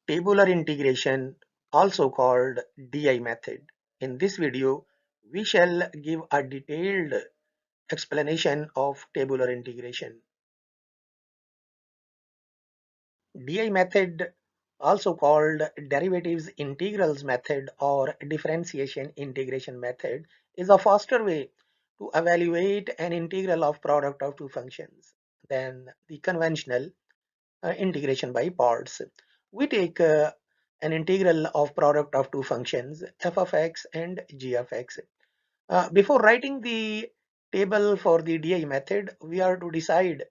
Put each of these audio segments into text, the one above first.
Tabular integration, also called DI method. In this video, we shall give a detailed explanation of tabular integration. DI method, also called derivatives integrals method or differentiation integration method, is a faster way to evaluate an integral of product of two functions than the conventional integration by parts. We take an integral of product of two functions f of x and g of x. Before writing the table for the DI method, we are to decide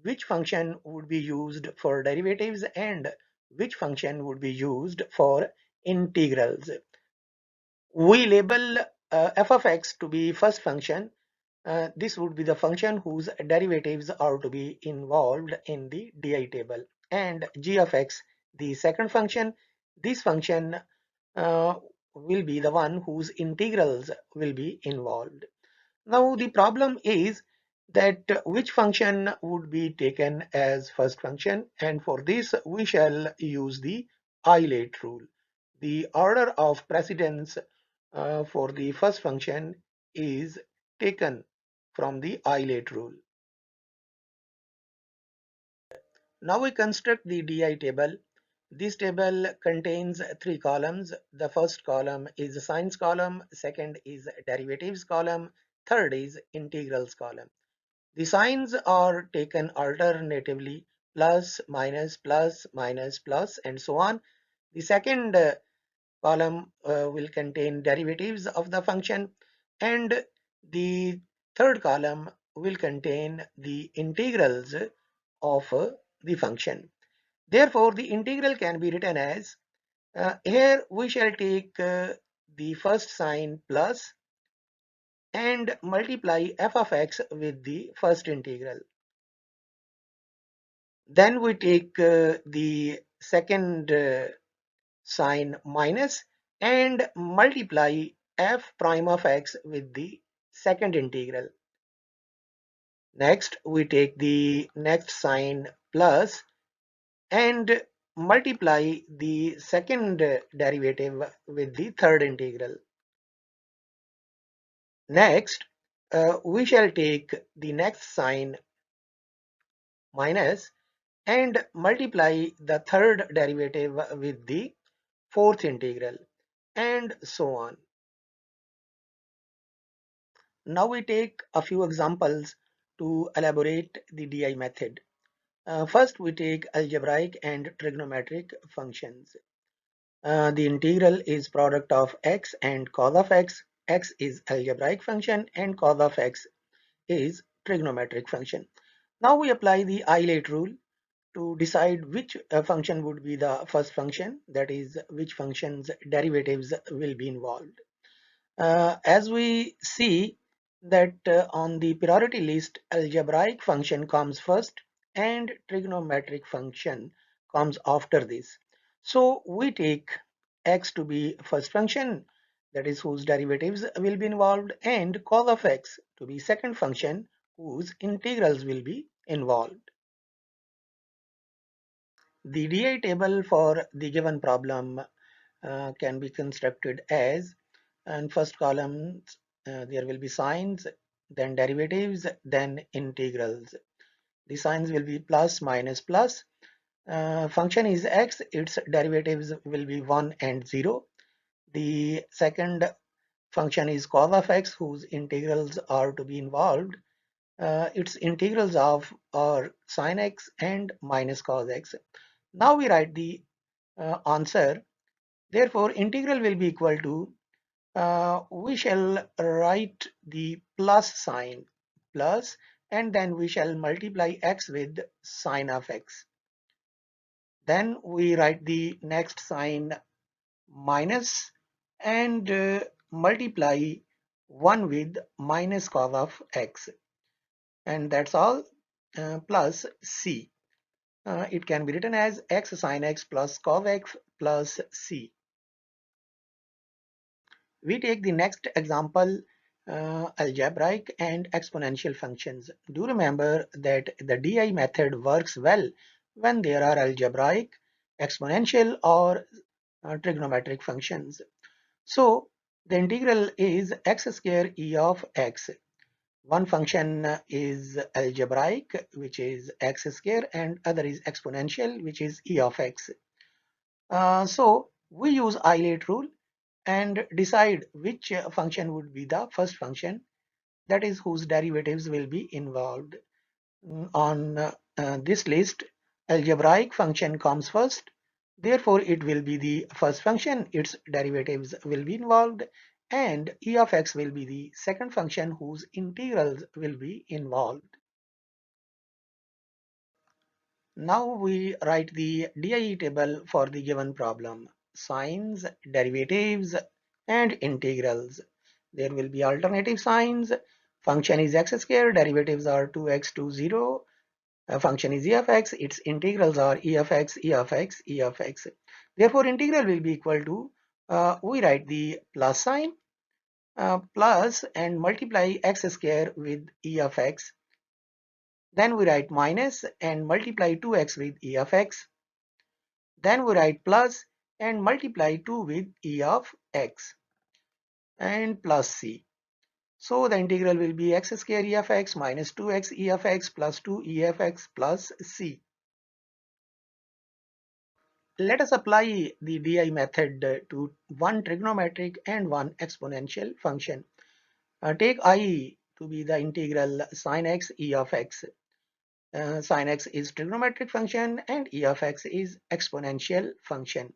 which function would be used for derivatives and which function would be used for integrals. We label f of x to be first function. This would be the function whose derivatives are to be involved in the DI table, and g of x, the second function. This function uh, will be the one whose integrals will be involved. Now the problem is that which function would be taken as first function, and for this we shall use the isolate rule. The order of precedence for the first function is taken from the isolate rule. Now we construct the DI table. This table contains three columns. The first column is the signs column, second is derivatives column, third is integrals column. The signs are taken alternatively, plus, minus, plus, and so on. The second column will contain derivatives of the function, and the third column will contain the integrals of the function. Therefore, the integral can be written as, here we shall take the first sign plus and multiply f of x with the first integral. Then we take the second sign minus and multiply f prime of x with the second integral. Next, we take the next sign plus and multiply the second derivative with the third integral. Next, we shall take the next sign minus and multiply the third derivative with the fourth integral, and so on. Now we take a few examples to elaborate the DI method. First, we take algebraic and trigonometric functions. The integral is product of x and cos of x. X is algebraic function and cos of x is trigonometric function. Now we apply the isolate rule to decide which function would be the first function, that is, which function's derivatives will be involved. As we see that on the priority list, algebraic function comes first and trigonometric function comes after this. So we take x to be first function, that is whose derivatives will be involved, and cos of x to be second function whose integrals will be involved. The DI table for the given problem can be constructed as, in first column there will be signs, then derivatives, then integrals. The signs will be plus, minus, plus. Function is x, its derivatives will be 1 and 0. The second function is cos of x, whose integrals are to be involved. Its integrals of are sin x and minus cos x. Now we write the answer. Therefore, integral will be equal to, we shall write the plus sign, plus, and then we shall multiply x with sine of x. Then we write the next sign minus and multiply 1 with minus cos of x, and that's all, plus c. It can be written as x sine x plus cos x plus c. We take the next example, algebraic and exponential functions. Do remember that the DI method works well when there are algebraic exponential or trigonometric functions. So the integral is x square e of x. One function is algebraic, which is x square, and other is exponential, which is e of x. So we use Eilert rule and decide which function would be the first function, that is whose derivatives will be involved. On this list, algebraic function comes first, therefore it will be the first function, its derivatives will be involved, and e of x will be the second function whose integrals will be involved. Now we write the DIE table for the given problem. Signs, derivatives, and integrals. There will be alternative signs. Function is x squared, derivatives are 2x to 0. Function is e of x, its integrals are e of x, e of x, e of x. Therefore, integral will be equal to, we write the plus sign, plus and multiply x squared with e of x. Then we write minus and multiply 2x with e of x. Then we write plus and multiply 2 with e of x and plus c. So the integral will be x squared e of x minus 2x e of x plus 2 e of x plus c. Let us apply the DI method to one trigonometric and one exponential function. Take I to be the integral sin x e of x. Sin x is trigonometric function and e of x is exponential function.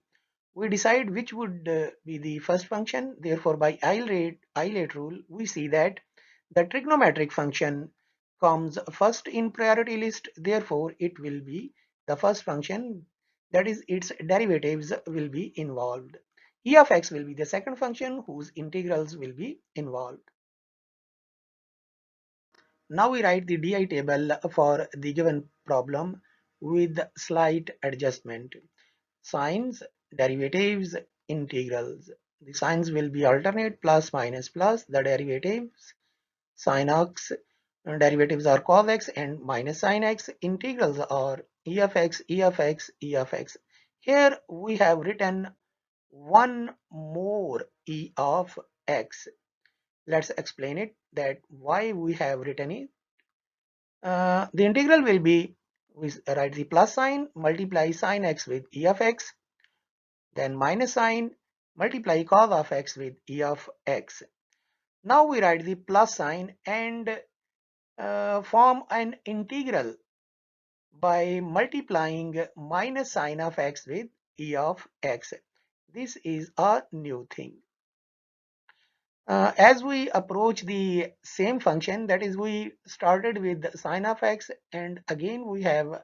We decide which would be the first function. Therefore, by Eilert rule, we see that the trigonometric function comes first in priority list. Therefore, it will be the first function, that is its derivatives will be involved. E of x will be the second function whose integrals will be involved. Now we write the DI table for the given problem with slight adjustment. Signs, derivatives, integrals. The signs will be alternate, plus, minus, plus. The derivatives, sin x, derivatives are cos x and minus sin x. Integrals are e of x, e of x, e of x. Here we have written one more e of x. Let's explain it, that why we have written it. The integral will be, we write the plus sign, multiply sin x with e of x, then minus sign, multiply cos of x with e of x. Now we write the plus sign and form an integral by multiplying minus sine of x with e of x. This is a new thing. As we approach the same function, that is, we started with sine of x and again we have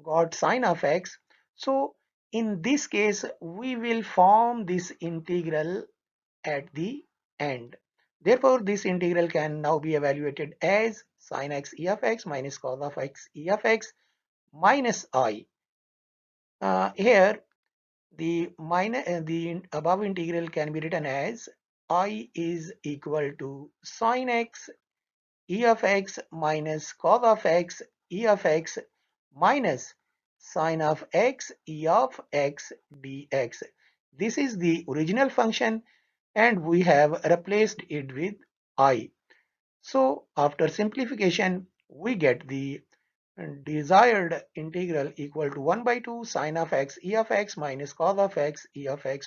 got sine of x. So in this case, we will form this integral at the end. Therefore, this integral can now be evaluated as sin x e of x minus cos of x e of x minus I. Here, the above integral can be written as I is equal to sin x e of x minus cos of x e of x minus sin of x e of x dx. This is the original function and we have replaced it with I. So after simplification, we get the desired integral equal to 1 by 2 sin of x e of x minus cos of x e of x